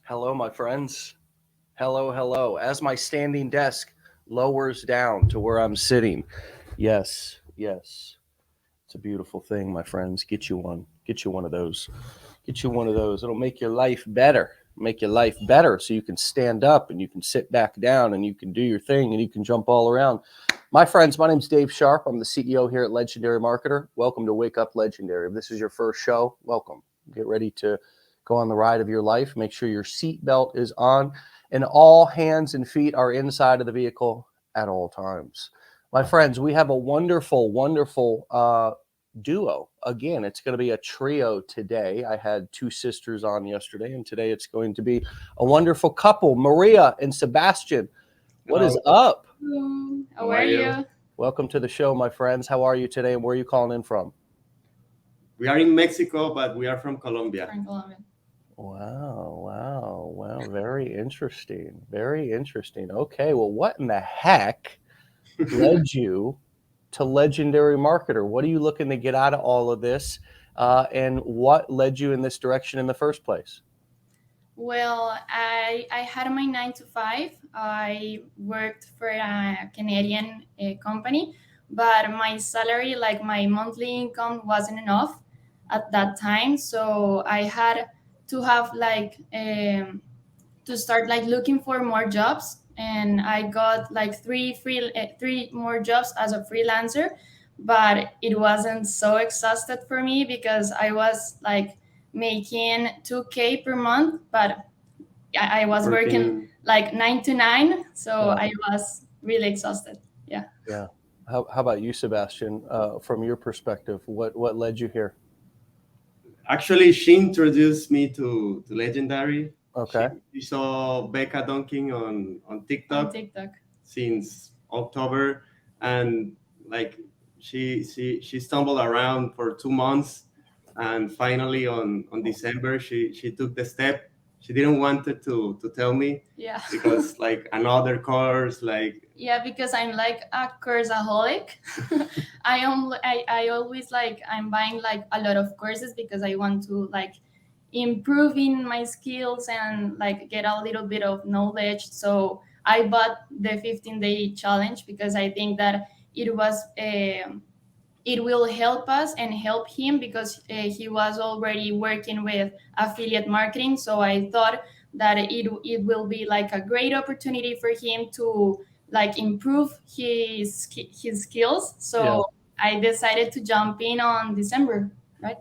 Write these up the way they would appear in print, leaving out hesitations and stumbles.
Hello, my friends. Hello, hello. As my standing desk lowers down to where I'm sitting. Yes, yes. It's a beautiful thing, my friends. Get you one. Get you one of those. Get you one of those. It'll make your life better. Make your life better so you can stand up and you can sit back down and you can do your thing and you can jump all around. My friends, my name's Dave Sharpe. I'm the CEO here at Legendary Marketer. Welcome to Wake Up Legendary. If this is your first show, welcome. Get ready to go on the ride of your life. Make sure your seatbelt is on and all hands and feet are inside of the vehicle at all times. My friends, we have a wonderful, wonderful duo. Again, it's going to be a trio today. I had two sisters on yesterday, and today it's going to be a wonderful couple, Maria and Sebastian. What is up? Hello. How are you? Welcome to the show, my friends. How are you today, and where are you calling in from? We are in Mexico, but we are from Colombia. From Colombia. Wow. Very interesting. Very interesting. Okay, well, what in the heck led you to Legendary Marketer? What are you looking to get out of all of this? And what led you in this direction in the first place? Well, I had my 9 to 5. I worked for a Canadian company, but my salary, like my monthly income, wasn't enough at that time. So I had to have to start like looking for more jobs, and I got like three more jobs as a freelancer, but it wasn't so exhausted for me because I was like making 2K per month, but I was working like 9 to 9, so I was really exhausted. Yeah. Yeah. How about you, Sebastian? From your perspective, what led you here? Actually, she introduced me to Legendary. Okay. She saw Becca dunking on TikTok, since October, and like she stumbled around for 2 months, and finally on December she took the step. She didn't want it to tell me, Yeah. because like another course, like Yeah, because I'm like a cursaholic. I always like I'm buying like a lot of courses because I want to like improve in my skills and like get a little bit of knowledge. So I bought the 15-day challenge because I think that it will help us and help him because he was already working with affiliate marketing. So I thought that it will be like a great opportunity for him to like improve his skills. So Yeah. I decided to jump in on December, right?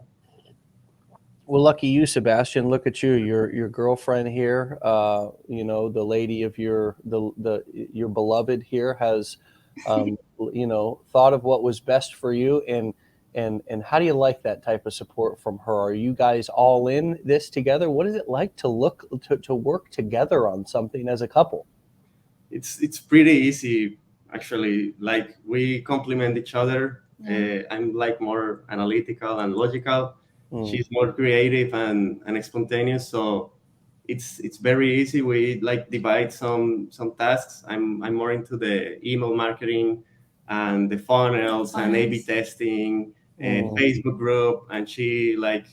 Well, lucky you, Sebastian. Look at you. Your girlfriend here. The lady of your beloved here has, thought of what was best for you. And how do you like that type of support from her? Are you guys all in this together? What is it like to work together on something as a couple? it's pretty easy, actually. Like, we complement each other. I'm like more analytical and logical. She's more creative and spontaneous, so it's very easy. We like divide some tasks. I'm more into the email marketing and the funnels and A/B testing and Facebook group, and she like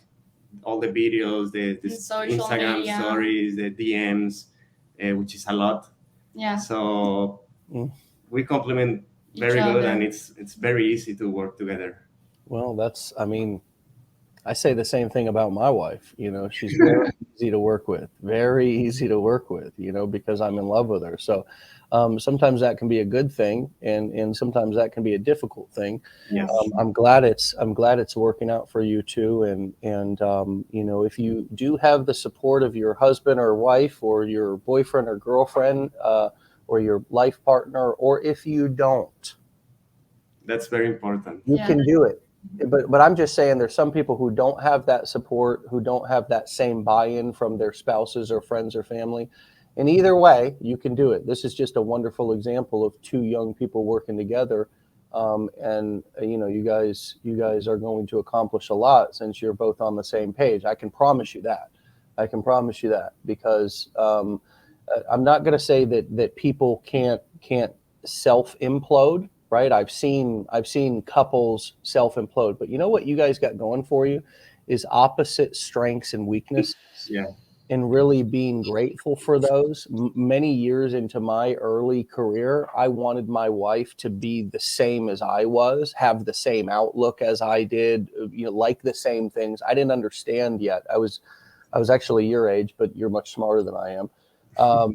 all the videos, the Instagram media stories, the DMs, which is a lot. Yeah. So we complement very good, and it's very easy to work together. Well, I say the same thing about my wife. She's very easy to work with, because I'm in love with her. So sometimes that can be a good thing, and sometimes that can be a difficult thing. Yes. I'm glad it's working out for you too. And if you do have the support of your husband or wife or your boyfriend or girlfriend or your life partner, or if you don't, that's very important. You can do it. But I'm just saying there's some people who don't have that support, who don't have that same buy-in from their spouses or friends or family. And either way, you can do it. This is just a wonderful example of two young people working together. And you guys are going to accomplish a lot since you're both on the same page. I can promise you that. Because I'm not going to say that people can't self-implode. Right. I've seen couples self-implode, but you know what you guys got going for you is opposite strengths and weaknesses. Yeah. and really being grateful for those. Many years into my early career, I wanted my wife to be the same as I was, have the same outlook as I did, like the same things. I didn't understand yet. I was actually your age, but you're much smarter than I am.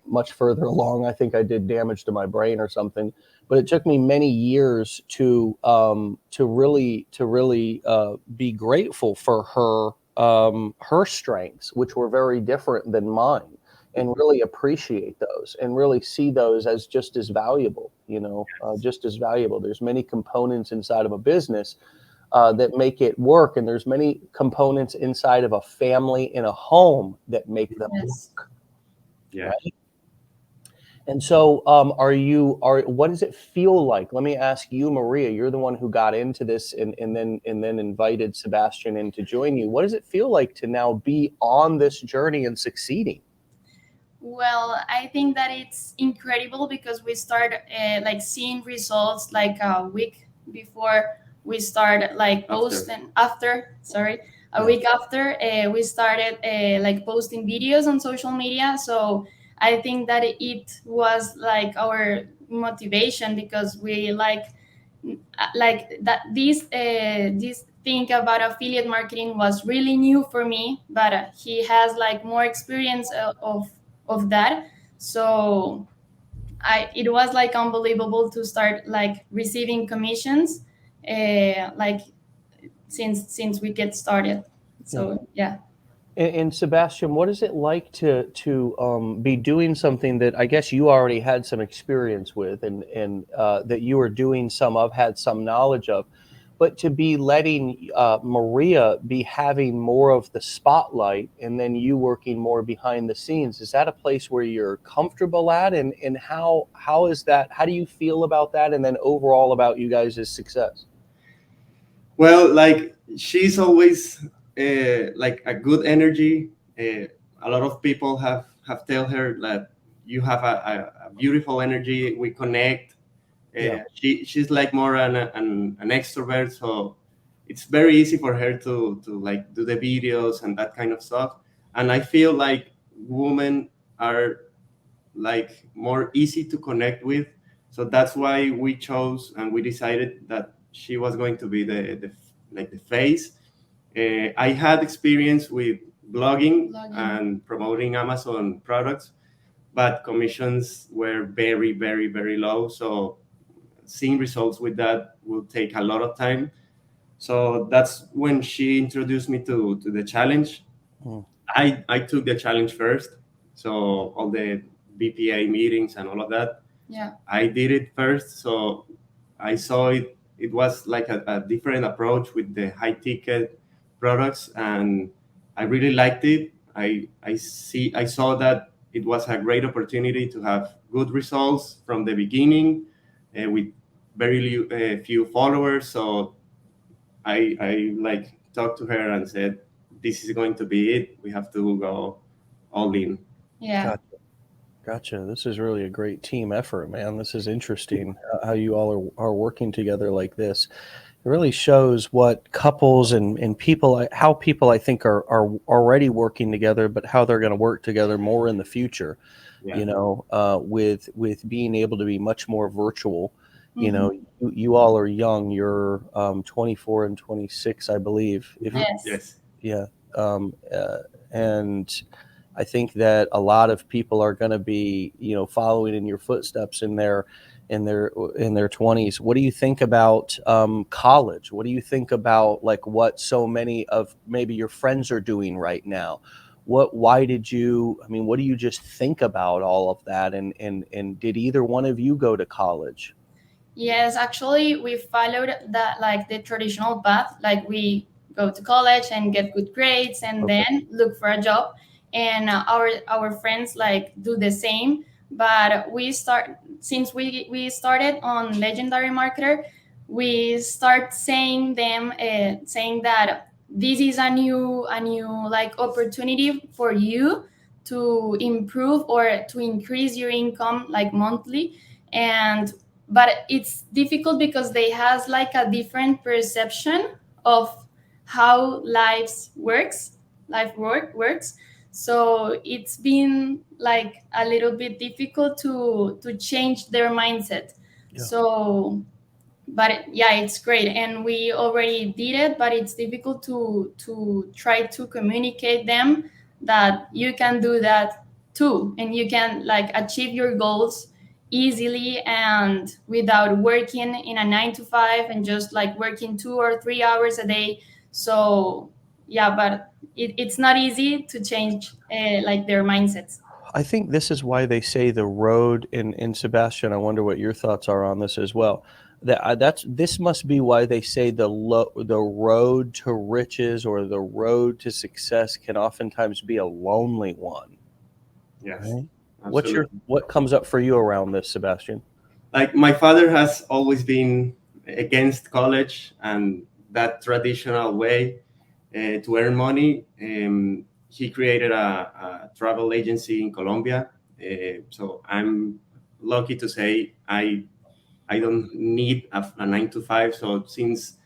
Much further along. I think I did damage to my brain or something. But it took me many years to really be grateful for her strengths, which were very different than mine, and really appreciate those and really see those as just as valuable. Just as valuable. There's many components inside of a business that make it work, and there's many components inside of a family in a home that make them Yes. work. Yeah. Right? And so, what does it feel like? Let me ask you, Maria. You're the one who got into this and then invited Sebastian in to join you. What does it feel like to now be on this journey and succeeding? Well, I think that it's incredible because we start like seeing results like a week before we start like posting after. Sorry, a week after we started like posting videos on social media. So I think that it was like our motivation because we like that this thing about affiliate marketing was really new for me, but he has like more experience of that. So it was like unbelievable to start like receiving commissions like since we get started. So yeah. And Sebastian, what is it like to be doing something that I guess you already had some experience with, and that you were doing some of, had some knowledge of, but to be letting Maria be having more of the spotlight, and then you working more behind the scenes? Is that a place where you're comfortable at, and how is that? How do you feel about that, and then overall about you guys' success? Well, like she's always like a good energy. A lot of people have tell her that you have a beautiful energy. We connect. She's like more an extrovert, so it's very easy for her to like do the videos and that kind of stuff. And I feel like women are like more easy to connect with, so that's why we chose and we decided that she was going to be the like the face. I had experience with blogging and promoting Amazon products, but commissions were very, very, very low. So seeing results with that will take a lot of time. So that's when she introduced me to the challenge. I took the challenge first. So all the BPA meetings and all of that. Yeah. I did it first. So I saw it. It was like a different approach with the high ticket products, and I really liked it. I saw that it was a great opportunity to have good results from the beginning, with very few followers. So I like talked to her and said, "This is going to be it. We have to go all in." Yeah. Gotcha. This is really a great team effort, man. This is interesting how you all are working together like this. It really shows what couples and people, how people I think are already working together, but how they're going to work together more in the future. Yeah. With being able to be much more virtual. You all are young. You're 24 and 26, I believe. Yes. Yeah. And I think that a lot of people are going to be, following in your footsteps in their 20s. What do you think about college? What do you think about like what so many of maybe your friends are doing right now? What do you just think about all of that? And did either one of you go to college? Yes, actually, we followed that like the traditional path. Like we go to college and get good grades, and then look for a job. And our friends like do the same. But since we started on Legendary Marketer, we start saying that this is a new like opportunity for you to improve or to increase your income like monthly. And but it's difficult because they has like a different perception of how life works. So it's been like a little bit difficult to change their mindset. Yeah. So, but yeah, it's great, and we already did it, but it's difficult to try to communicate them that you can do that too, and you can like achieve your goals easily and without working in a 9 to 5 and just like working 2 or 3 hours a day. So yeah, but it's not easy to change like their mindsets. I think this is why they say the road, and Sebastian, I wonder what your thoughts are on this as well. This must be why they say the road to riches or the road to success can oftentimes be a lonely one. Yes, Right? absolutely. What comes up for you around this, Sebastian? Like my father has always been against college and that traditional way to earn money. He created a travel agency in Colombia. So I'm lucky to say I don't need a 9 to 5. So since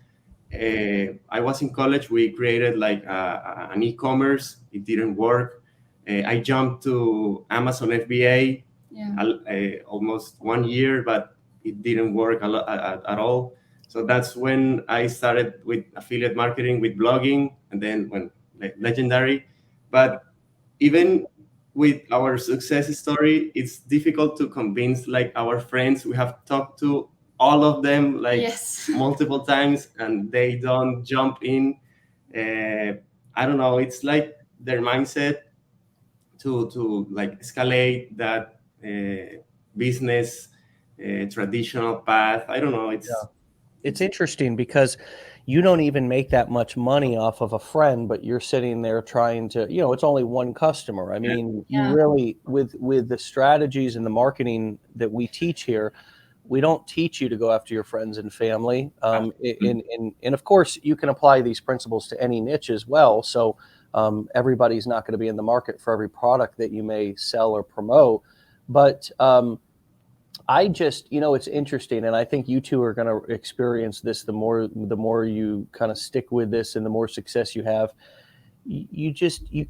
I was in college, we created like an e-commerce. It didn't work. I jumped to Amazon FBA Yeah. almost 1 year, but it didn't work at all. So that's when I started with affiliate marketing, with blogging, and then when legendary. But even with our success story, it's difficult to convince like our friends. We have talked to all of them like Yes. multiple times, and they don't jump in. I don't know. It's like their mindset to like escalate that business traditional path. I don't know. It's interesting because you don't even make that much money off of a friend, but you're sitting there trying to, it's only one customer. I mean, you Yeah. really, with the strategies and the marketing that we teach here, we don't teach you to go after your friends and family. And of course, you can apply these principles to any niche as well. So everybody's not going to be in the market for every product that you may sell or promote. But I just, it's interesting, and I think you two are going to experience this the more you kind of stick with this, and the more success you have. You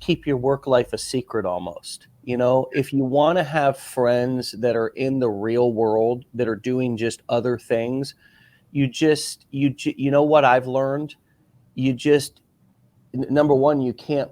keep your work life a secret almost. If you want to have friends that are in the real world that are doing just other things, you know what I've learned? You just Number one, you can't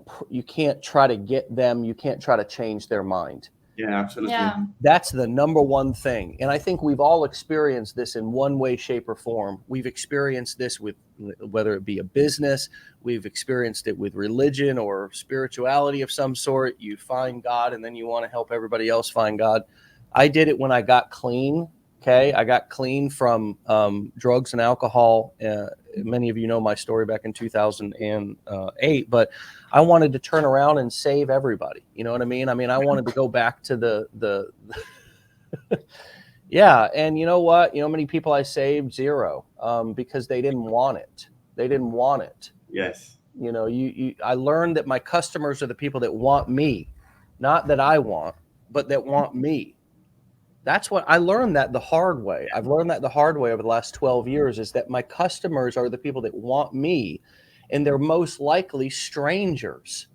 try to get them. You can't try to change their mind. Yeah, absolutely. Yeah. That's the number one thing. And I think we've all experienced this in one way, shape, or form. We've experienced this with whether it be a business, we've experienced it with religion or spirituality of some sort. You find God and then you want to help everybody else find God. I did it when I got clean. Okay. I got clean from drugs and alcohol. Many of you know my story back in 2008, but I wanted to turn around and save everybody. You know what I mean? I wanted to go back to the yeah. And you know what? You know how many people I saved? Zero, because they didn't want it. They didn't want it. Yes. I learned that my customers are the people that want me, not that I want, but that want me. That's what I learned that the hard way. I've learned that the hard way over the last 12 years is that my customers are the people that want me, and they're most likely strangers.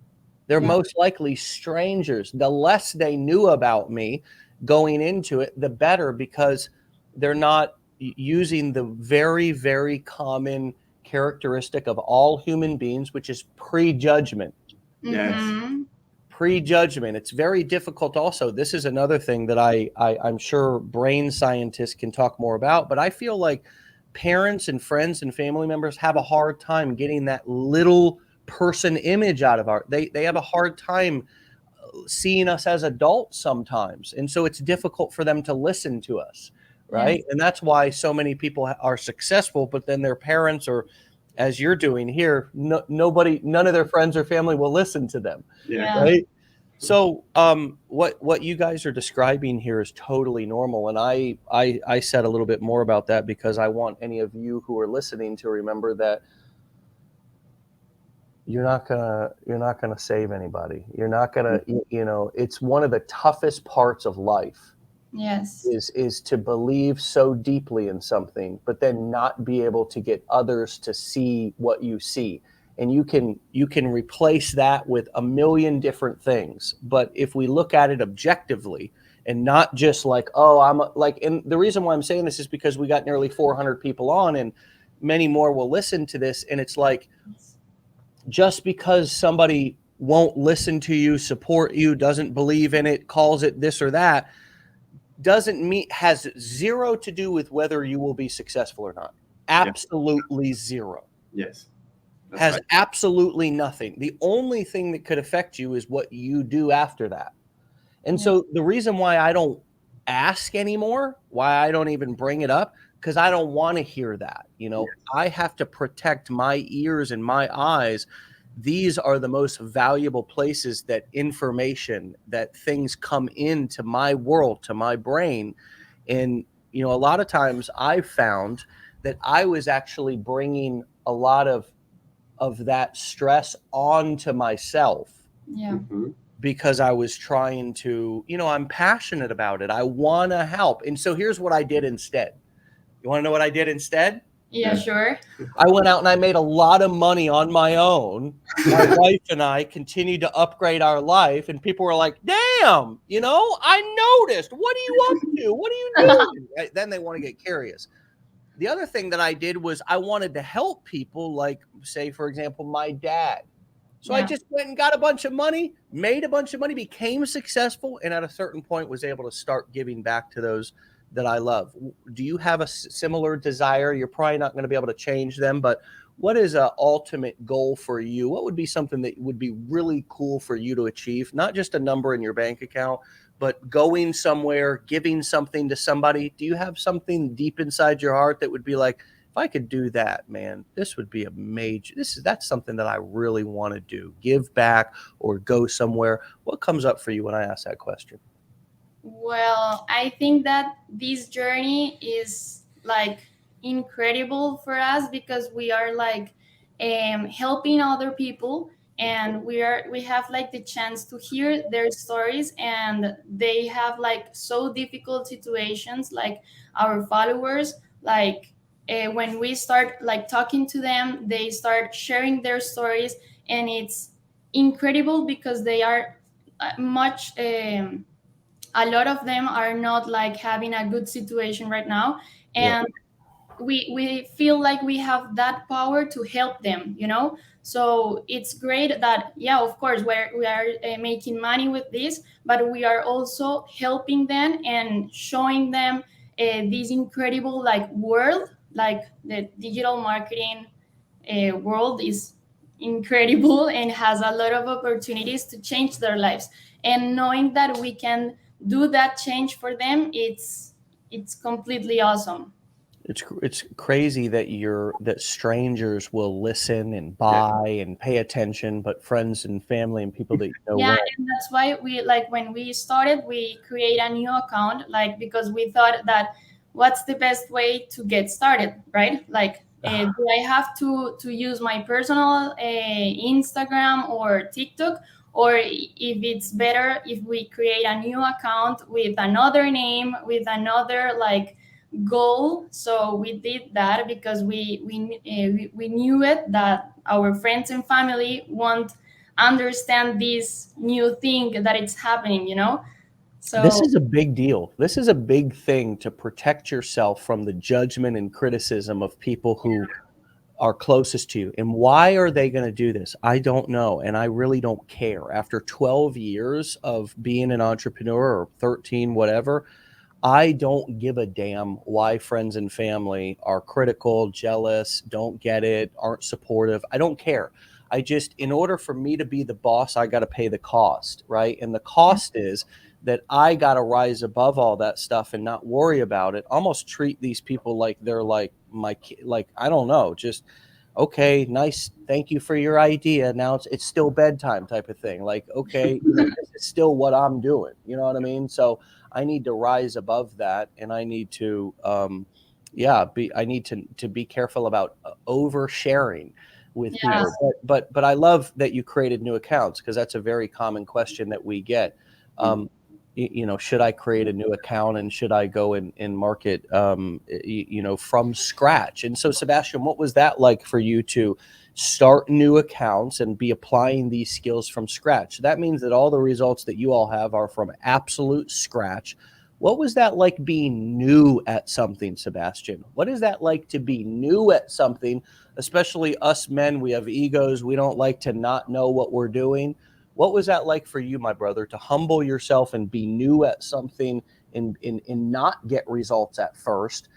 They're most likely strangers. The less they knew about me going into it, the better, because they're not using the very, very common characteristic of all human beings, which is prejudgment. Yes. Mm-hmm. Prejudgment. It's very difficult also. This is another thing that I'm sure brain scientists can talk more about, but I feel like parents and friends and family members have a hard time getting that little person image out of they have a hard time seeing us as adults sometimes. And so it's difficult for them to listen to us. Right. Yes. And that's why so many people are successful, but then their parents, or as you're doing here, none of their friends or family will listen to them. Yeah. Right. So what you guys are describing here is totally normal. And I said a little bit more about that because I want any of you who are listening to remember that you're not gonna save anybody. You're not gonna, it's one of the toughest parts of life Yes. is to believe so deeply in something, but then not be able to get others to see what you see. and you can replace that with a million different things. But if we look at it objectively and not just like, oh, I'm like, and the reason why I'm saying this is because we got nearly 400 people on, and many more will listen to this. And it's like, just because somebody won't listen to you, support you, doesn't believe in it, calls it this or that, doesn't mean, has zero to do with whether you will be successful or not. Absolutely zero. Yes. Has absolutely nothing. The only thing that could affect you is what you do after that. And so the reason why I don't ask anymore, why I don't even bring it up, because I don't want to hear that. You know, I have to protect my ears and my eyes. These are the most valuable places that information, that things come into my world, to my brain. And, you know, a lot of times I've found that I was actually bringing a lot of that stress onto myself. Yeah. Because I was trying to, you know, I'm passionate about it. I want to help. And so here's what I did instead. You want to know what I did instead? Yeah, sure. I went out and I made a lot of money on my own. My wife and I continued to upgrade our life, and people were like, damn, you know, I noticed. What are you up to? What are you doing? Then they want to get curious. The other thing that I did was I wanted to help people, like, say, for example, my dad. So I just went and got a bunch of money, made a bunch of money, became successful, and at a certain point was able to start giving back to those that I love. Do you have a similar desire? You're probably not going to be able to change them, but what is an ultimate goal for you? What would be something that would be really cool for you to achieve? Not just a number in your bank account, but going somewhere, giving something to somebody. Do you have something deep inside your heart that would be like, if I could do that, man, this would be a major, that's something that I really want to do, give back or go somewhere. What comes up for you when I ask that question? Well, I think that this journey is like incredible for us because we are like helping other people, and we have like the chance to hear their stories, and they have like so difficult situations, like our followers, like when we start like talking to them, they start sharing their stories, and it's incredible because they are much a lot of them are not like having a good situation right now, and we feel like we have that power to help them, you know. So it's great that, yeah, of course we are making money with this, but we are also helping them and showing them this incredible like world, like the digital marketing world is incredible and has a lot of opportunities to change their lives, and knowing that we can do that change for them, it's completely awesome. It's crazy that strangers will listen and buy and pay attention, but friends and family and people that you know yeah well. And that's why we, like, when we started, we create a new account, like, because we thought that what's the best way to get started, right? Like, do I have to use my personal Instagram or TikTok, or if it's better if we create a new account with another name, with another like goal? So we did that because we knew it, that our friends and family won't understand this new thing that it's happening, you know. So This is a big deal. This is a big thing to protect yourself from the judgment and criticism of people who are closest to you. And why are they going to do this? I don't know. And I really don't care. After 12 years of being an entrepreneur, or 13, whatever, I don't give a damn why friends and family are critical, jealous, don't get it, aren't supportive. I don't care. I just, in order for me to be the boss, I got to pay the cost, right? And the cost is that I got to rise above all that stuff and not worry about it. Almost treat these people like they're like my kid, like, I don't know, just, okay, nice, thank you for your idea. Now it's still bedtime type of thing. Like, okay, this is still what I'm doing. You know what I mean? So I need to rise above that, and I need to, I need to be careful about oversharing with people. But I love that you created new accounts, because that's a very common question that we get. should I create a new account and should I go and market, from scratch? And so, Sebastian, what was that like for you to start new accounts and be applying these skills from scratch? That means that all the results that you all have are from absolute scratch. What was that like being new at something, Sebastian? What is that like to be new at something? Especially us men, we have egos. We don't like to not know what we're doing. What was that like for you, my brother, to humble yourself and be new at something and not get results at first,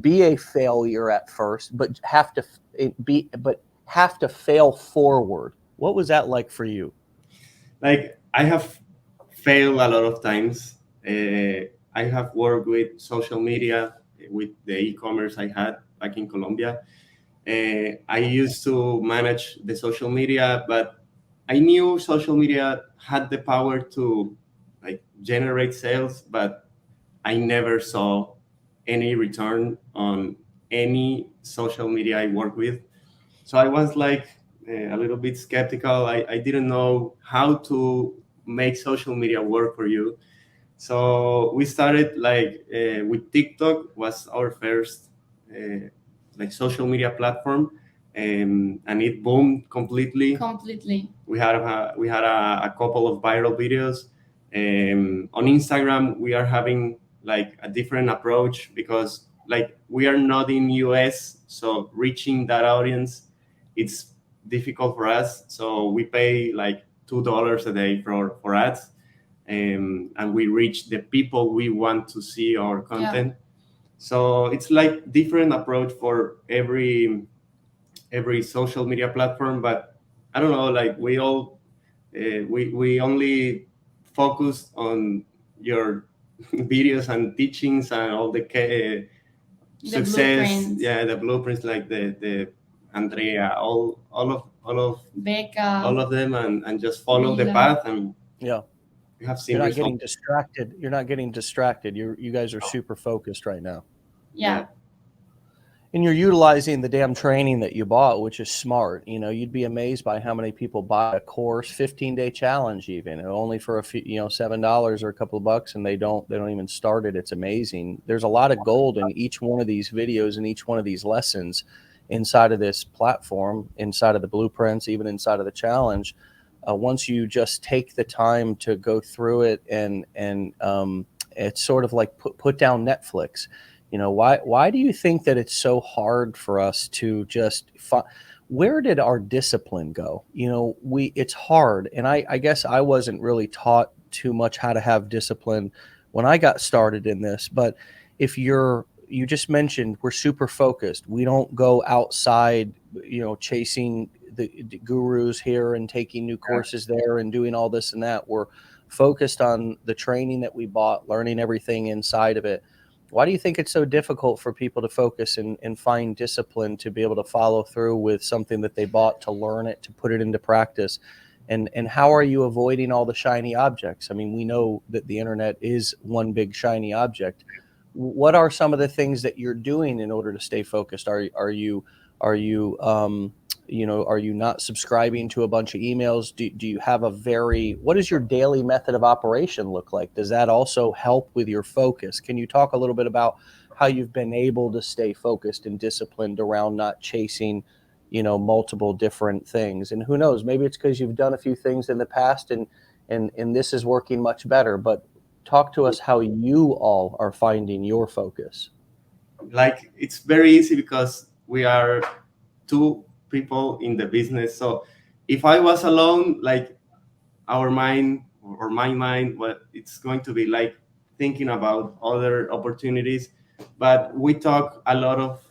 be a failure at first, but have to fail forward? What was that like for you? Like I have failed a lot of times. I have worked with social media, with the e-commerce I had back in Colombia. I used to manage the social media, but I knew social media had the power to like generate sales, but I never saw any return on any social media I work with. So I was like a little bit skeptical. I didn't know how to make social media work for you. So we started like with TikTok was our first like social media platform, and it boomed completely. Completely. We had a couple of viral videos. On Instagram, we are having like a different approach because like we are not in US, so reaching that audience, it's difficult for us. So we pay like $2 a day for ads, and we reach the people we want to see our content. So it's like different approach for every social media platform, but I don't know, like we all we only focus on your videos and teachings and all the success, blueprints. the blueprints, like the Andrea, Becca. all of them, and just follow the Mila. path, and Yeah. you have seen You're not results. getting distracted. You're not getting distracted. You guys are super focused right now. Yeah. And you're utilizing the damn training that you bought, which is smart. You'd be amazed by how many people buy a course, 15-day challenge, even only for a few, $7 or a couple of bucks, and they don't even start it. It's amazing. There's a lot of gold in each one of these videos and each one of these lessons inside of this platform, inside of the blueprints, even inside of the challenge. Once you just take the time to go through it, and it's sort of like put down Netflix. Why do you think that it's so hard for us to just where did our discipline go? It's hard. And I guess I wasn't really taught too much how to have discipline when I got started in this. But if you just mentioned we're super focused. We don't go outside, chasing the gurus here and taking new courses there and doing all this and that. We're focused on the training that we bought, learning everything inside of it. Why do you think it's so difficult for people to focus and find discipline to be able to follow through with something that they bought, to learn it, to put it into practice? And how are you avoiding all the shiny objects? I mean, we know that the internet is one big shiny object. What are some of the things that you're doing in order to stay focused? Are you not subscribing to a bunch of emails? Do you have what does your daily method of operation look like? Does that also help with your focus? Can you talk a little bit about how you've been able to stay focused and disciplined around not chasing, multiple different things? And who knows, maybe it's because you've done a few things in the past and this is working much better, but talk to us how you all are finding your focus. Like it's very easy because we are two people in the business. So if I was alone, like our mind or my mind, what it's going to be like thinking about other opportunities. But we talk a lot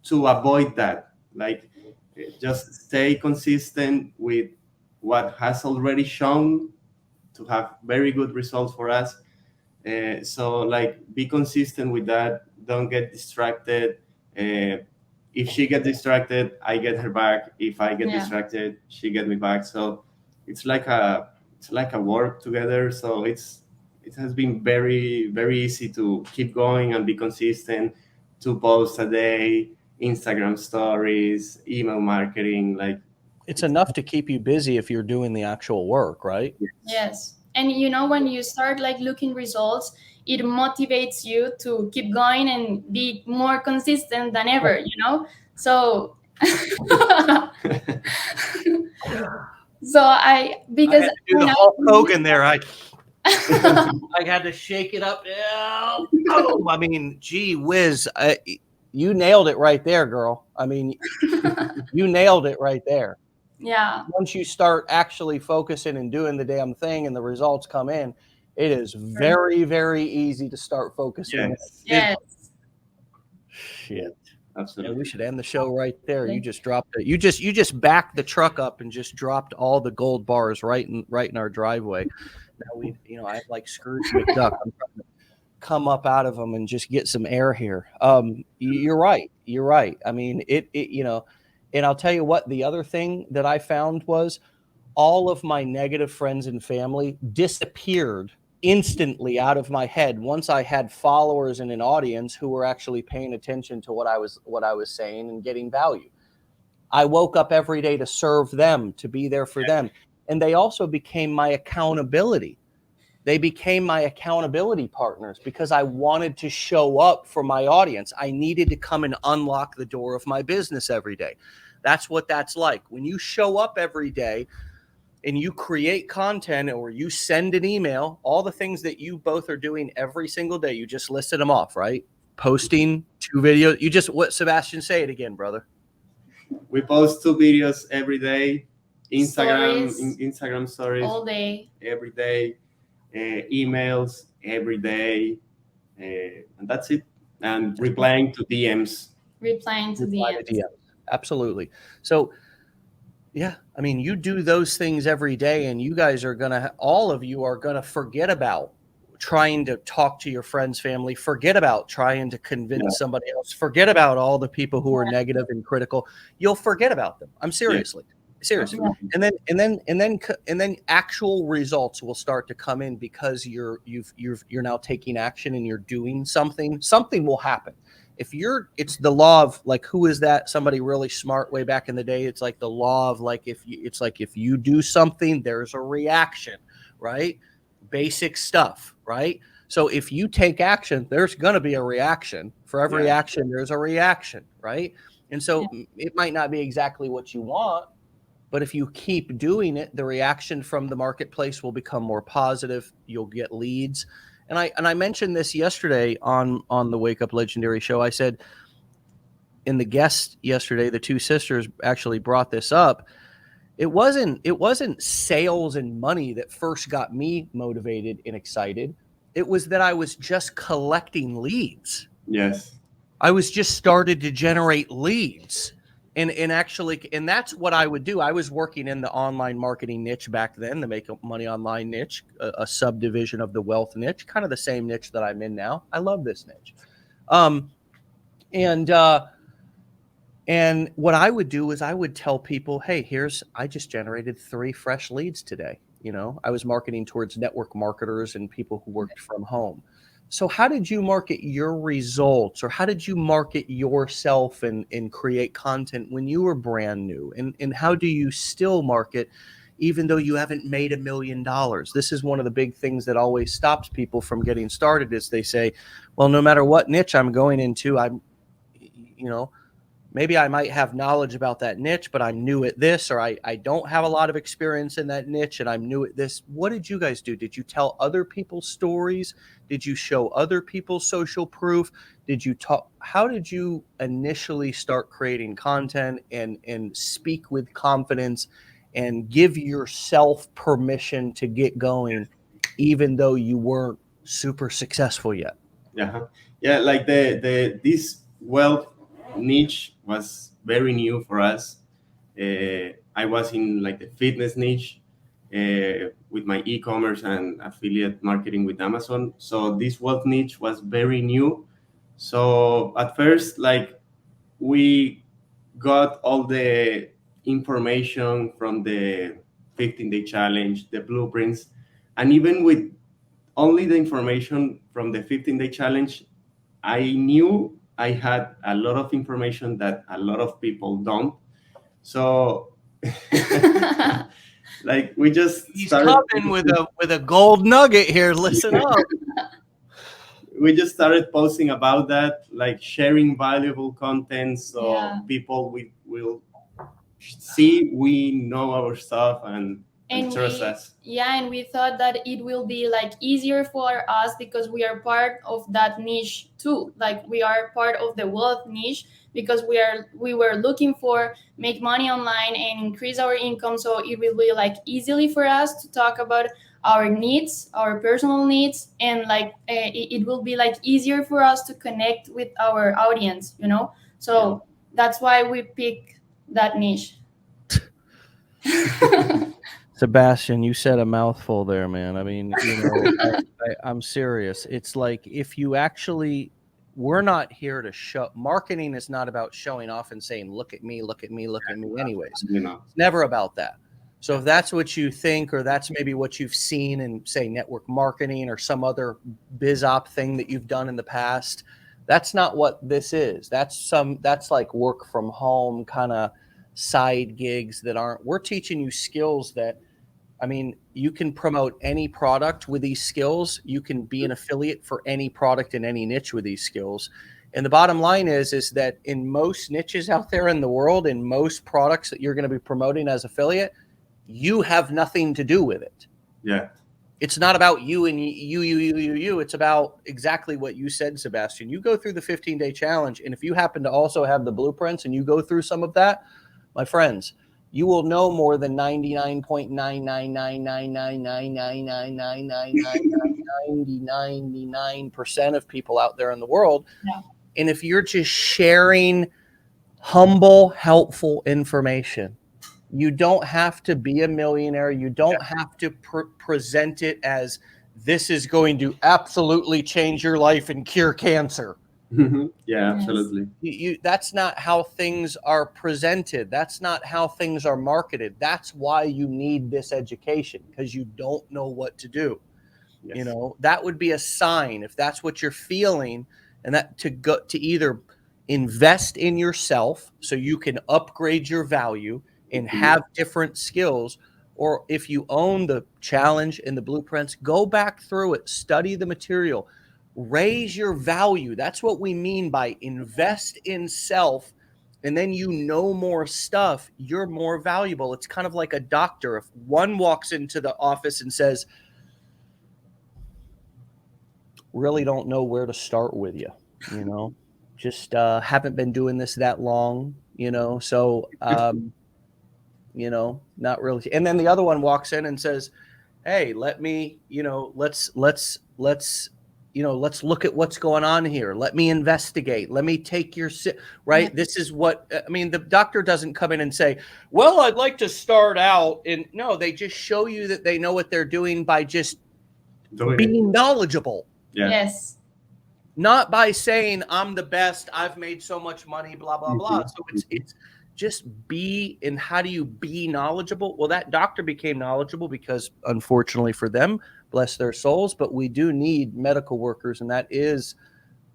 to avoid that. Like just stay consistent with what has already shown to have very good results for us. So like be consistent with that. Don't get distracted. If she gets distracted, I get her back. If I get distracted, she get me back. So it's like a work together. So it has been very, very easy to keep going and be consistent, to post a day, Instagram stories, email marketing. Like it's enough to keep you busy if you're doing the actual work, right? Yes. And when you start like looking results, it motivates you to keep going and be more consistent than ever. So so I I because had to do the when Hulk Hogan there. I had to shake it up. Yeah. Oh, I mean, gee whiz. You nailed it right there, girl. I mean, you nailed it right there. yeah, Once you start actually focusing and doing the damn thing and the results come in, it is very, very easy to start focusing. Yes. yes, Shit. Absolutely. Yeah, we should end the show right there. You just dropped it. You just backed the truck up and just dropped all the gold bars right in our driveway. Now I'm like Scrooge McDuck. I'm trying to come up out of them and just get some air here. You're right. You're right. I mean, and I'll tell you what, the other thing that I found was all of my negative friends and family disappeared instantly out of my head once I had followers and an audience who were actually paying attention to what I was saying and getting value. I woke up every day to serve them, to be there for them. And they also became my accountability. They became my accountability partners because I wanted to show up for my audience. I needed to come and unlock the door of my business every day. That's what that's like. When you show up every day and you create content or you send an email, all the things that you both are doing every single day, you just listed them off, right? Posting 2 videos. What Sebastian, say it again, brother. We post 2 videos every day. Stories. Instagram stories all day, every day. Emails every day. And that's it. And replying to DMs. replying to Reply to DMs. DMs. Absolutely. So yeah, I mean, you do those things every day, and you guys are all of you are gonna forget about trying to talk to your friends, family, forget about trying to convince somebody else, forget about all the people who are negative and critical. You'll forget about them. I'm seriously. And then actual results will start to come in because you're now taking action and you're doing something. Something will happen. It's the law of, like, who is that? Somebody really smart way back in the day. It's like the law of, like, if you do something, there's a reaction, right? Basic stuff, right? So if you take action, there's going to be a reaction. For every action, there's a reaction, right? And so it might not be exactly what you want, but if you keep doing it, the reaction from the marketplace will become more positive. You'll get leads. And I mentioned this yesterday on the Wake Up Legendary show. I said, in the guest yesterday, the 2 sisters actually brought this up. It wasn't sales and money that first got me motivated and excited. It was that I was just collecting leads. Yes. I was just started to generate leads. And that's what I would do. I was working in the online marketing niche back then, the make money online niche, a subdivision of the wealth niche, kind of the same niche that I'm in now. I love this niche. And what I would do is I would tell people, hey, I just generated 3 fresh leads today. I was marketing towards network marketers and people who worked from home. So how did you market your results, or how did you market yourself and create content when you were brand new? And how do you still market even though you haven't made $1 million? This is one of the big things that always stops people from getting started, is they say, well, no matter what niche I'm going into, maybe I might have knowledge about that niche, but I'm new at this, or I don't have a lot of experience in that niche and I'm new at this. What did you guys do? Did you tell other people's stories? Did you show other people's social proof? How did you initially start creating content and speak with confidence and give yourself permission to get going, even though you weren't super successful yet? Yeah, like this wealth niche was very new for us. I was in like the fitness niche with my e-commerce and affiliate marketing with Amazon. So this wealth niche was very new. So at first, like, we got all the information from the 15-day challenge, the blueprints, and even with only the information from the 15-day challenge, I knew I had a lot of information that a lot of people don't. So Like we just He's started coming with a gold nugget here. Listen up. we just started posting about that, like sharing valuable content, so Yeah. people will see we know our stuff and trust us. And we thought that it will be like easier for us because we are part of that niche too. Like we are part of the wealth niche because we were looking for make money online and increase our income. So it will be like easily for us to talk about our needs, our personal needs, and like it will be like easier for us to connect with our audience, you know. So that's why we pick that niche. Sebastian, you said a mouthful there, man. I mean, I'm serious. It's like if you actually, we're not here to show. Marketing is not about showing off and saying, "Look at me, look at me, look at me." Anyways, it's never about that. So if that's what you think, or that's maybe what you've seen in, say, network marketing or some other biz op thing that you've done in the past, that's not what this is. That's like work from home kind of side gigs that aren't. We're teaching you skills that. I mean, you can promote any product with these skills. You can be an affiliate for any product in any niche with these skills. And the bottom line is that in most niches out there in the world, in most products that you're going to be promoting as affiliate, you have nothing to do with it. Yeah. It's not about you and you. It's about exactly what you said, Sebastian. You go through the 15-day challenge, and if you happen to also have the blueprints and you go through some of that, my friends, you will know more than 99.9999999999999% of people out there in the world. Yeah. And if you're just sharing humble, helpful information, you don't have to be a millionaire. You don't have to present it as this is going to absolutely change your life and cure cancer. Yeah, absolutely. That's not how things are presented. That's not how things are marketed. That's why you need this education, because you don't know what to do. Yes. You know, that would be a sign if that's what you're feeling, and that to either invest in yourself so you can upgrade your value and have different skills, or if you own the challenge and the blueprints, go back through it, study the material. Raise your value. That's what we mean by invest in self. And then you know more stuff, you're more valuable. It's kind of like a doctor. If one walks into the office and says, really don't know where to start with you, you know, just haven't been doing this that long, you know, so, you know, not really. And then the other one walks in and says, hey, let me, you know, let's you know, let's look at what's going on here. Let me investigate. Let me take your right. This is what I mean. The doctor doesn't come in and say, well, I'd like to start out. And no, they just show you that they know what they're doing by just being knowledgeable. Yeah. Yes. Not by saying I'm the best. I've made so much money, blah, blah, blah. So it's just be, and how do you be knowledgeable? Well, that doctor became knowledgeable because unfortunately for them, bless their souls, but we do need medical workers, and that is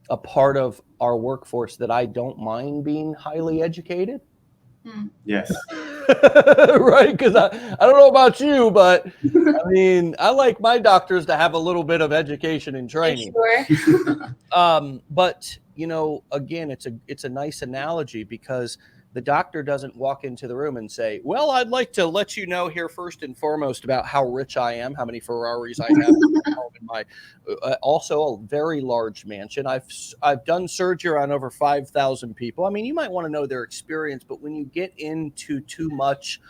a part of our workforce that I don't mind being highly educated. Yes. Right, because I don't know about you, but I mean, I like my doctors to have a little bit of education and training. Sure. But you know, again, it's a nice analogy because the doctor doesn't walk into the room and say, well, I'd like to let you know here first and foremost about how rich I am, how many Ferraris I have in my also a very large mansion. I've done surgery on over 5,000 people. I mean, you might want to know their experience, but when you get into too much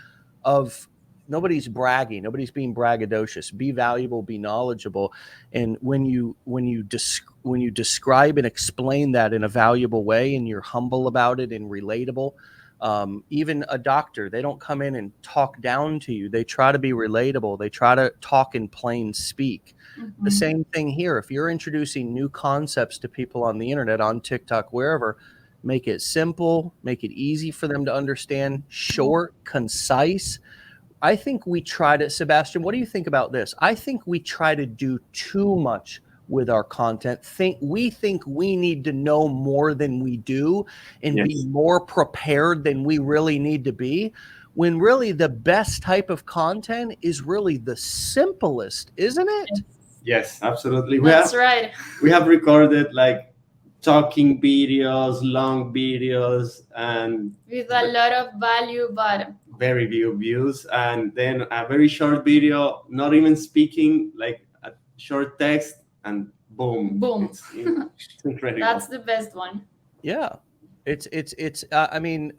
of nobody's bragging, nobody's being braggadocious. Be valuable, be knowledgeable, and when you describe and explain that in a valuable way, and you're humble about it and relatable. Even a doctor, they don't come in and talk down to you. They try to be relatable. They try to talk in plain speak. The same thing here. If you're introducing new concepts to people on the internet, on TikTok, wherever, make it simple, make it easy for them to understand, short, concise. I think we try to, Sebastian, what do you think about this? I think we try to do too much with our content. We think we need to know more than we do and be Yes. more prepared than we really need to be, when really the best type of content is really the simplest, isn't it? Yes, absolutely. That's right. We have recorded like talking videos, long videos, and With a lot of value, but very few views, and then a very short video, not even speaking, like a short text, and boom, boom. it's incredible. That's the best one. Yeah. I mean,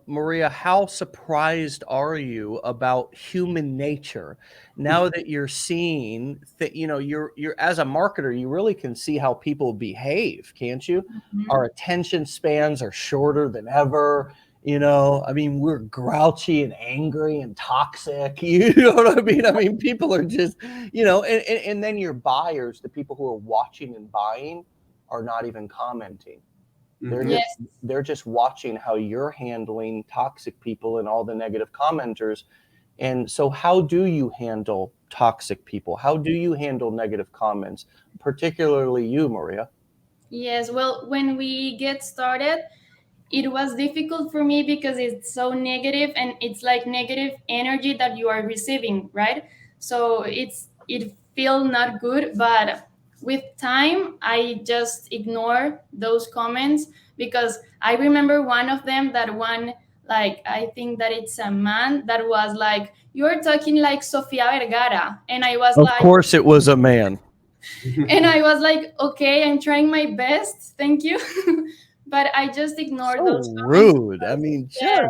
Maria, how surprised are you about human nature now that you're seeing that, you're as a marketer, you really can see how people behave, can't you? Mhm. Our attention spans are shorter than ever. I mean, we're grouchy and angry and toxic. You know what I mean? I mean, people are just, and then your buyers, the people who are watching and buying, are not even commenting. They're Mhm. just Yes. they're just watching how you're handling toxic people and all the negative commenters. And so how do you handle toxic people? How do you handle negative comments? Particularly you, Maria. Yes. Well, when we get started, it was difficult for me because it's so negative and it's like negative energy that you are receiving, right? So it feel not good, but with time I just ignore those comments because I remember one of them, that one, like, I think that it's a man that was like, "You're talking like Sofia Vergara," and I was Of like, course it was a man. and I was like, "Okay, I'm trying my best, thank you." But I just ignored those So comments. rude. I mean, Yeah.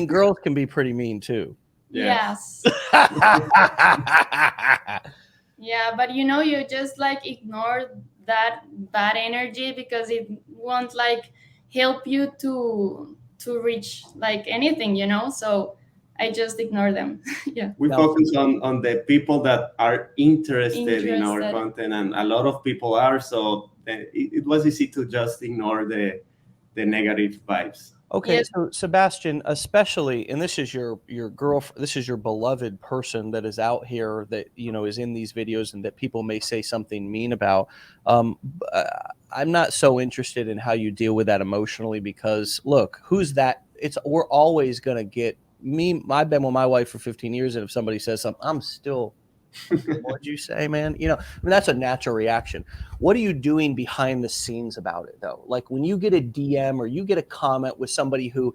girls can be pretty mean too. Yes. Yes. Yeah, but you just like ignore that bad energy because it won't like help you to reach like anything. So I just ignore them. Yeah. We No. focus on the people that are interested in our Interested. content, and a lot of people are, so it was easy to just ignore the negative vibes. Okay, Yes. so Sebastian, especially, and this is your this is your beloved person that is out here that is in these videos and that people may say something mean about. I'm not so interested in how you deal with that emotionally because look, who's that? We're always gonna get me. I've been with my wife for 15 years, and if somebody says something, I'm still. What'd you say, man? I mean, that's a natural reaction. What are you doing behind the scenes about it, though? Like when you get a DM or you get a comment with somebody who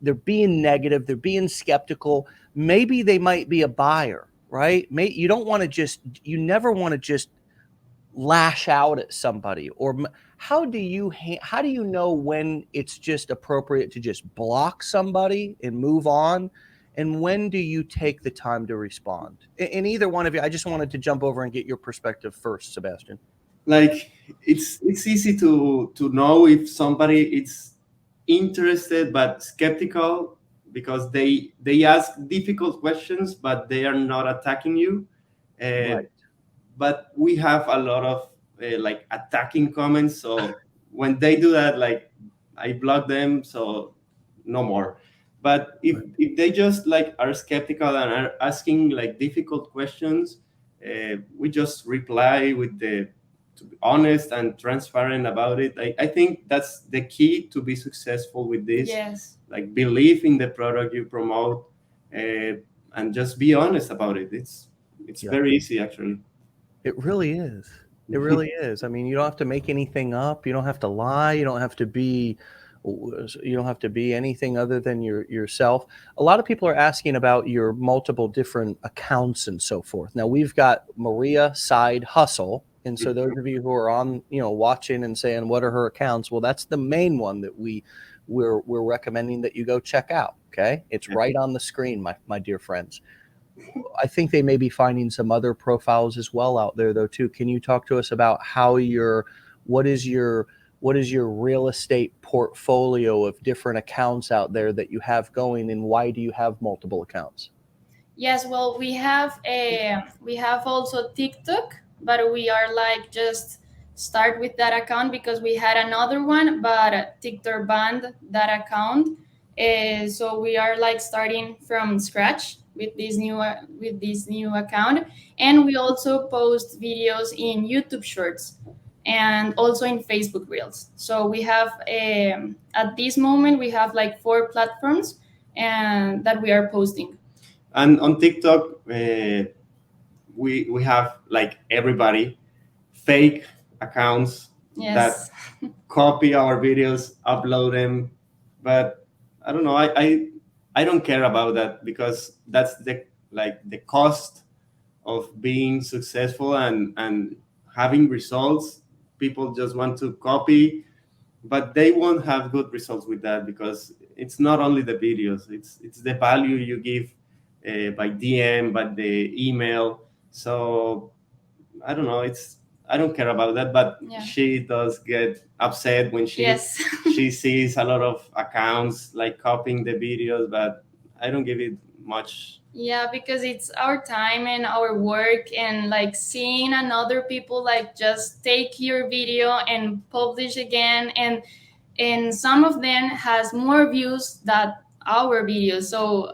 they're being negative, they're being skeptical, maybe they might be a buyer, right? You never want to just lash out at somebody. Or how do you know when it's just appropriate to just block somebody and move on, and when do you take the time to respond? In either one of you, I just wanted to jump over and get your perspective first, Sebastian. Like it's easy to know if somebody is interested but skeptical because they ask difficult questions but they are not attacking you. Right. But we have a lot of like attacking comments, so when they do that, like, I block them, so no more. But if they just like are skeptical and are asking like difficult questions, we just reply with the to be honest and transparent about it. I think that's the key to be successful with this. Yes. Like, believe in the product you promote, and just be honest about it. It's Yeah. very easy, actually. It really is. It really is. I mean, you don't have to make anything up. You don't have to lie. You don't have to be anything other than yourself. A lot of people are asking about your multiple different accounts and so forth. Now we've got Maria Side Hustle. And so those of you who are on, watching and saying, what are her accounts? Well, that's the main one that we're recommending that you go check out. Okay. It's right on the screen, my dear friends. I think they may be finding some other profiles as well out there though too. Can you talk to us about what is your real estate portfolio of different accounts out there that you have going, and why do you have multiple accounts? Yes, well, we have also TikTok, but we are like just start with that account because we had another one, but TikTok banned that account. So we are like starting from scratch with this new account, and we also post videos in YouTube Shorts and also in Facebook Reels. So we have at this moment we have like 4 platforms and that we are posting. And on TikTok, we have like everybody fake accounts that Yes. copy our videos, upload them. But I don't know. I don't care about that, because that's the cost of being successful and having results. People just want to copy, but they won't have good results with that, because it's not only the videos, it's the value you give by DM, by the email. So I don't know, I don't care about that, but Yeah. she does get upset when Yes. she sees a lot of accounts like copying the videos, but I don't give it much. Yeah, because it's our time and our work, and like seeing another people like just take your video and publish again, and some of them has more views than our videos. So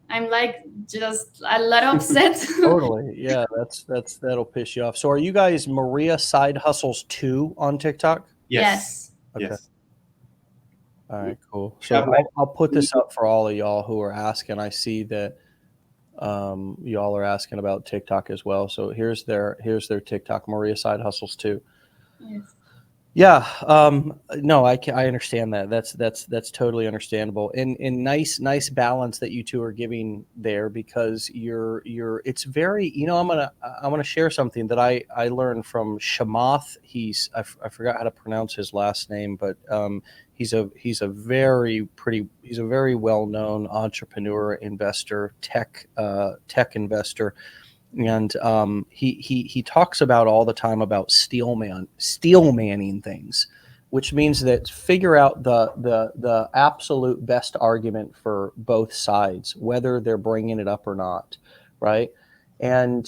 I'm like just a lot upset. Totally. Yeah, that'll piss you off. So are you guys Maria Side Hustles 2 on TikTok? Yes. Okay. Yes. All right, cool. We So have, like, I'll put this up for all of y'all who are asking. I see that y'all are asking about TikTok as well. So here's their TikTok, Maria Side Hustles 2. Yes. Yeah, no, I understand that. That's totally understandable. And nice balance that you two are giving there, because it's very, I want to share something that I learned from Shamath. I forgot how to pronounce his last name, but he's a very well-known entrepreneur, investor, tech investor. And he talks about all the time about steel manning things, which means that figure out the absolute best argument for both sides, whether they're bringing it up or not, right? And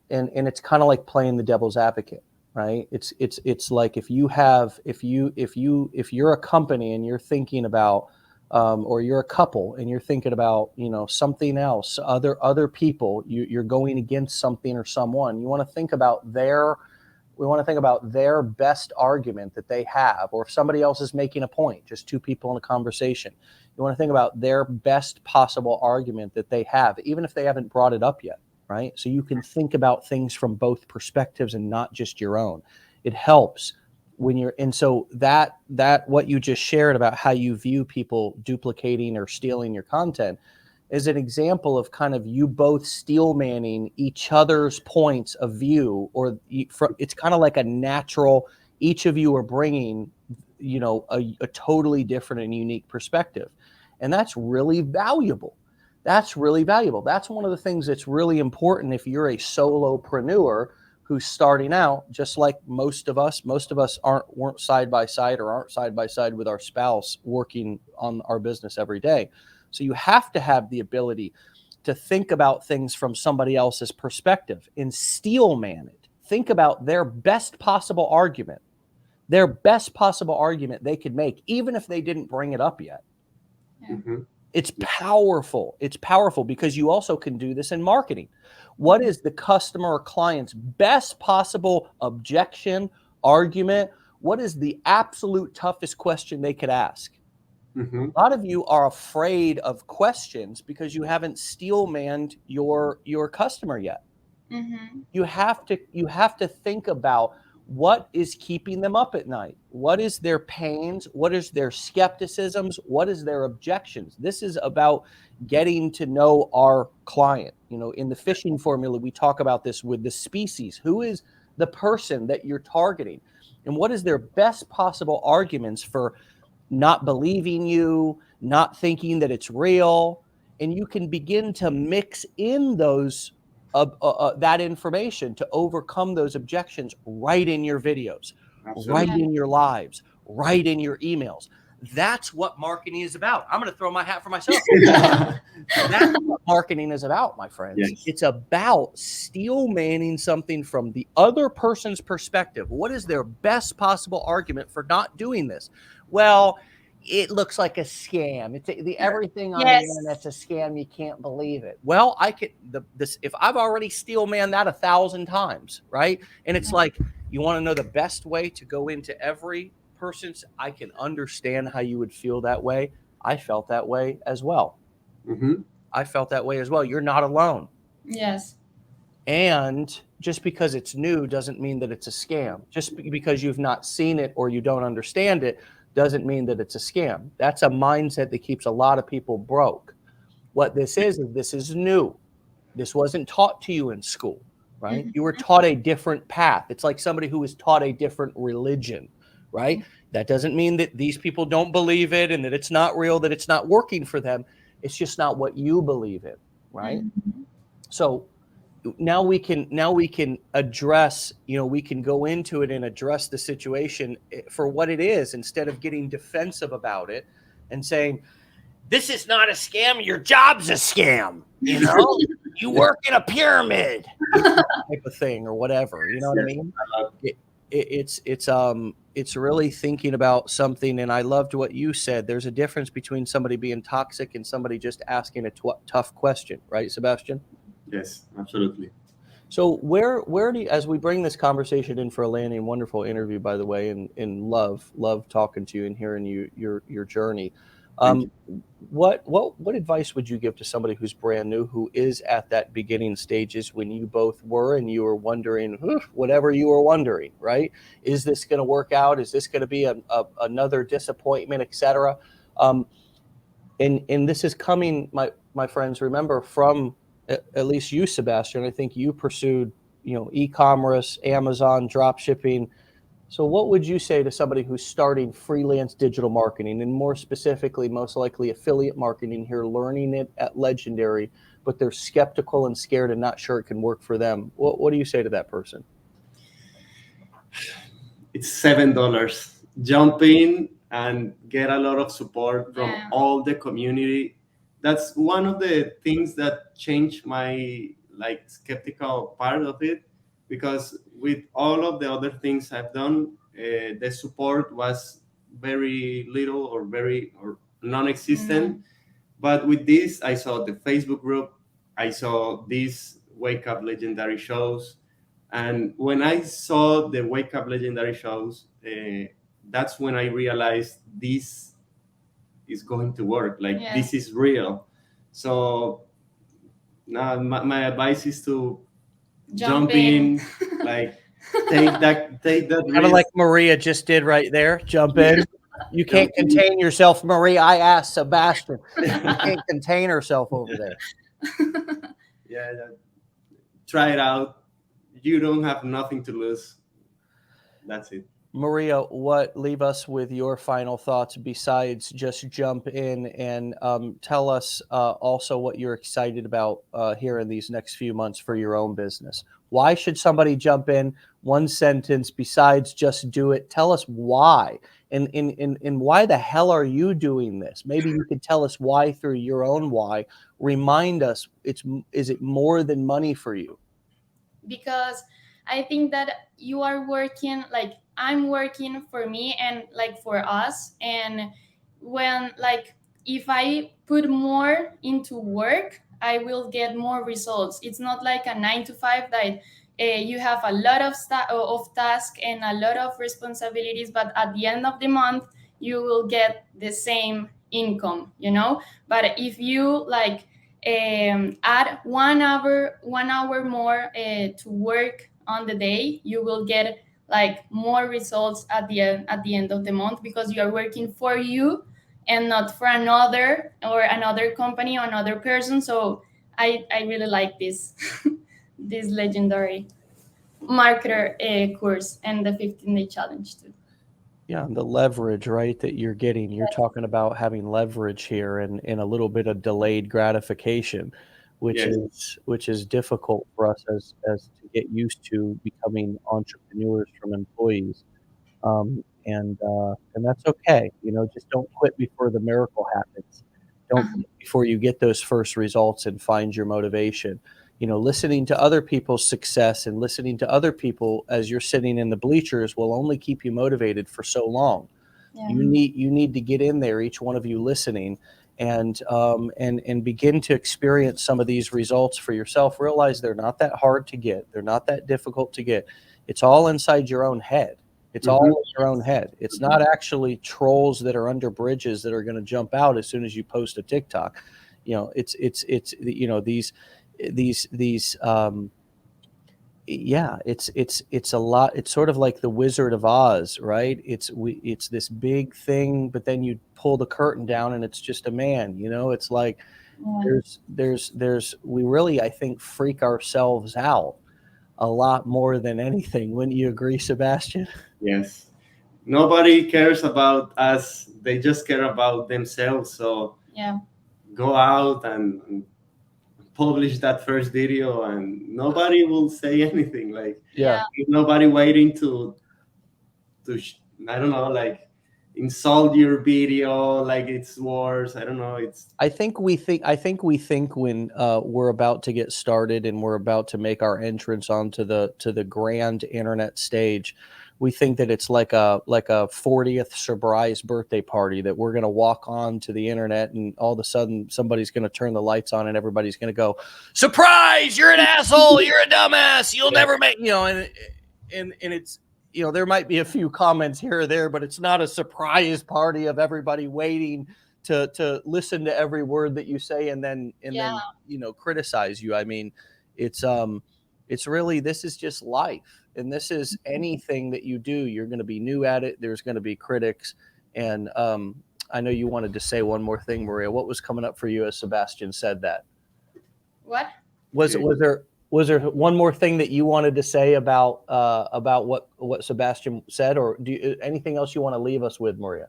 it's kind of like playing the devil's advocate, right? It's like if you're a company and you're thinking about or you're a couple and you're thinking about something else, other people, you're going against something or someone, we want to think about their best argument that they have. Or if somebody else is making a point, just two people in a conversation, you want to think about their best possible argument that they have, even if they haven't brought it up yet, right? So you can think about things from both perspectives and not just your own. It helps when you're, and so that what you just shared about how you view people duplicating or stealing your content is an example of kind of you both steel manning each other's points of view, or it's kind of like a natural, each of you are bringing a totally different and unique perspective, and that's really valuable. That's one of the things that's really important if you're a solopreneur who's starting out. Just like most of us weren't side by side or aren't side by side with our spouse working on our business every day. So you have to have the ability to think about things from somebody else's perspective and steel man it. Think about their best possible argument they could make, even if they didn't bring it up yet. Yeah. Mm-hmm. It's powerful. It's powerful because you also can do this in marketing. What is the customer or client's best possible objection, argument? What is the absolute toughest question they could ask? Mm-hmm. A lot of you are afraid of questions because you haven't steel manned your customer yet. Mm-hmm. You have to think about what is keeping them up at night. What is their pains? What is their skepticisms? What is their objections? This is about getting to know our client. In the fishing formula, we talk about this with the species. Who is the person that you're targeting? And what is their best possible arguments for not believing you, not thinking that it's real? And you can begin to mix in those that information to overcome those objections right in your videos, right in your lives, right in your emails. That's what marketing is about. I'm going to throw my hat for myself. That's what marketing is about, my friends. Yes. It's about steel manning something from the other person's perspective. What is their best possible argument for not doing this? Well, it looks like a scam. It's everything on Yes. the internet's a scam. You can't believe it. Well, I could this if I've already steel man that 1,000 times, right? And it's like, you want to know the best way to go into every person's. I can understand how you would feel that way. I felt that way as well. Mm-hmm. I felt that way as well. You're not alone. Yes. And just because it's new doesn't mean that it's a scam. Just because you've not seen it or you don't understand it doesn't mean that it's a scam. That's a mindset that keeps a lot of people broke. What this is new. This wasn't taught to you in school, right? You were taught a different path. It's like somebody who was taught a different religion, right? That doesn't mean that these people don't believe it and that it's not real, that it's not working for them. It's just not what you believe in, right? So now we can address, we can go into it and address the situation for what it is, instead of getting defensive about it and saying, this is not a scam, your job's a scam, you work in a pyramid type of thing or whatever, you know what I mean? It's really thinking about something. And I loved what you said. There's a difference between somebody being toxic and somebody just asking a tough question, right, Sebastian? Yes, absolutely. So where do you, as we bring this conversation in for a landing, wonderful interview, by the way, and love talking to you and hearing your journey. What advice would you give to somebody who's brand new, who is at that beginning stages when you both were, and you were wondering, whatever you were wondering, right? Is this going to work out? Is this going to be another disappointment, etc.? And this is coming, my friends, remember, from at least you, Sebastian. I think you pursued, e-commerce, Amazon, drop shipping. So what would you say to somebody who's starting freelance digital marketing, and more specifically, most likely affiliate marketing here, learning it at Legendary, but they're skeptical and scared and not sure it can work for them? What do you say to that person? It's $7. Jump in and get a lot of support from all the community. That's one of the things that changed my skeptical part of it, because with all of the other things I've done, the support was very little or non-existent. But with this, I saw the Facebook group, I saw these Wake Up Legendary shows. And when I saw the Wake Up Legendary shows, that's when I realized this is going to work. This is real. So now my advice is to jump in, take that risk. Kind of like Maria just did right there. Jump in. You can't contain yourself, Maria. I asked Sebastian. You can't contain herself over there. Yeah, try it out. You don't have nothing to lose. That's it. Maria, leave us with your final thoughts besides just jump in, and tell us also what you're excited about here in these next few months for your own business. Why should somebody jump in? One sentence besides just do it. Tell us why, and why the hell are you doing this? Maybe you could tell us why through your own why. Remind us, is it more than money for you? Because I think that you are working, I'm working for me and for us. And when if I put more into work, I will get more results. It's not like a 9 to 5 that you have a lot of tasks and a lot of responsibilities, but at the end of the month you will get the same income, But if you add 1 hour more to work on the day, you will get more results at the end of the month, because you are working for you and not for another company or another person. So I really like this this Legendary marketer course and the 15-day challenge too. Yeah, the leverage, right, that you're getting. You're talking about having leverage here and a little bit of delayed gratification, which is difficult for us as to get used to becoming entrepreneurs from employees. And that's okay. Just don't quit before the miracle happens. Don't quit before you get those first results and find your motivation. Listening to other people's success and listening to other people as you're sitting in the bleachers will only keep you motivated for so long. Yeah. You need to get in there, each one of you listening, and begin to experience some of these results for yourself. Realize they're not that hard to get. They're not that difficult to get. It's all inside your own head. It's all in your own head. It's not actually trolls that are under bridges that are going to jump out as soon as you post a TikTok. You know, it's you know, these yeah, it's a lot. It's sort of like the Wizard of Oz, right? It's this big thing, but then you pull the curtain down and it's just a man, you know. It's like Yeah. there's we really, I think, freak ourselves out a lot more than anything. Wouldn't you agree, Sebastian? Yes. Nobody cares about us. They just care about themselves. So Yeah. go out and publish that first video, and nobody will say anything. Like, Yeah. there's nobody waiting to I don't know, like, insult your video like it's worse. I don't know. It's I think we think when we're about to get started and we're about to make our entrance onto the grand internet stage, we think that it's like a 40th surprise birthday party, that we're going to walk on to the internet and all of a sudden somebody's going to turn the lights on and everybody's going to go, surprise, you're an asshole, you're a dumbass, you'll never make, you know, and it's, you know, there might be a few comments here or there, but it's not a surprise party of everybody waiting to listen to every word that you say and then you know, criticize you. I mean, it's really, this is just life, and this is anything that you do, you're going to be new at it. There's going to be critics, and I know you wanted to say one more thing, Maria. What was coming up for you as Sebastian said that? What? Was there one more thing that you wanted to say about what Sebastian said, or do you, anything else you want to leave us with, Maria?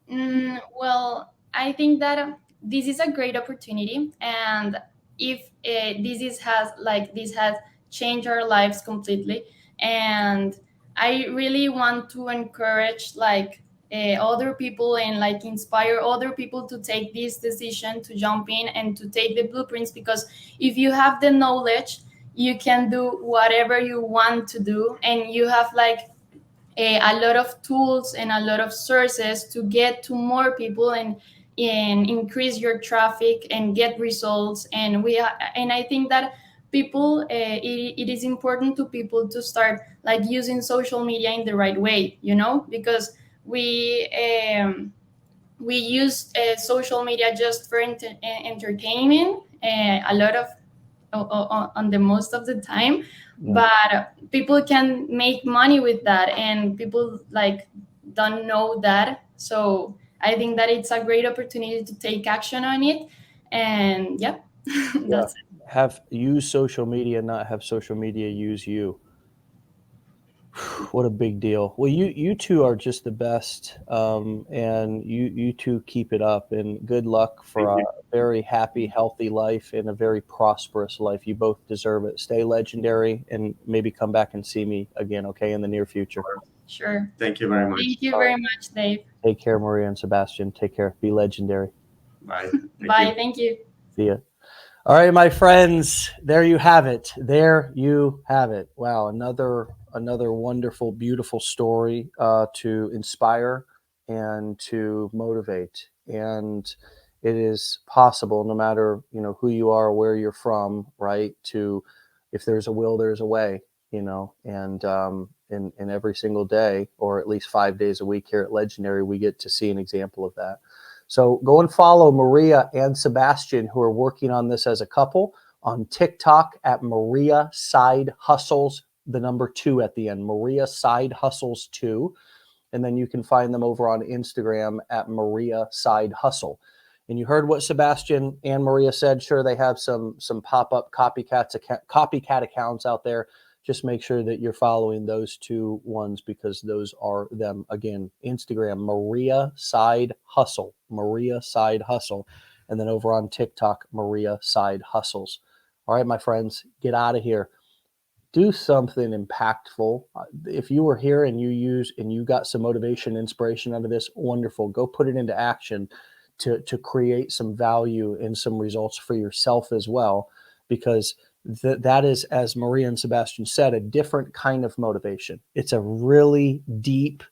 Well, I think that this is a great opportunity, and if this has changed our lives completely, and I really want to encourage other people and like inspire other people to take this decision to jump in and to take the blueprints, because if you have the knowledge, you can do whatever you want to do, and you have a lot of tools and a lot of sources to get to more people and increase your traffic and get results. And I think that people it is important to people to start like using social media in the right way, you know, because we use social media just for entertainment a lot of on the most of the time. Yeah. But people can make money with that, and people like don't know that. So I think that it's a great opportunity to take action on it. And yeah, that's it. Have use social media, not have social media use you. What a big deal. Well, you two are just the best, and you two keep it up, and good luck for a very happy, healthy life and a very prosperous life. You both deserve it. Stay legendary, and maybe come back and see me again, okay, in the near future. Sure. Thank you very much. Thank you very much, Dave. Take care, Maria and Sebastian. Take care. Be legendary. Bye. Bye. Thank you. See ya. All right, my friends, there you have it. There you have it. Wow, another wonderful, beautiful story to inspire and to motivate. And it is possible, no matter, you know, who you are, where you're from, right? To, if there's a will, there's a way, you know. And in every single day, or at least 5 days a week here at Legendary, we get to see an example of that. So go and follow Maria and Sebastian, who are working on this as a couple, on TikTok at Maria Side Hustles, the number 2 at the end, Maria Side Hustles 2. And then you can find them over on Instagram at Maria Side Hustle. And you heard what Sebastian and Maria said. Sure, they have some pop-up copycat accounts out there. Just make sure that you're following those 2 ones, because those are them. Again, Instagram, Maria Side Hustle, Maria Side Hustle. And then over on TikTok, Maria Side Hustles. All right, my friends, get out of here. Do something impactful. If you were here and you got some motivation, inspiration out of this, wonderful. Go put it into action to create some value and some results for yourself as well, because that is, as Maria and Sebastian said, a different kind of motivation. It's a really deep,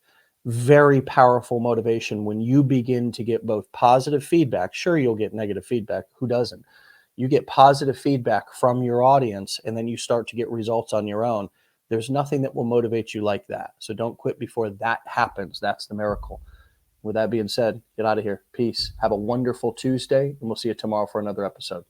very powerful motivation when you begin to get both positive feedback. Sure, you'll get negative feedback. Who doesn't? You get positive feedback from your audience, and then you start to get results on your own. There's nothing that will motivate you like that. So don't quit before that happens. That's the miracle. With that being said, get out of here. Peace. Have a wonderful Tuesday, and we'll see you tomorrow for another episode.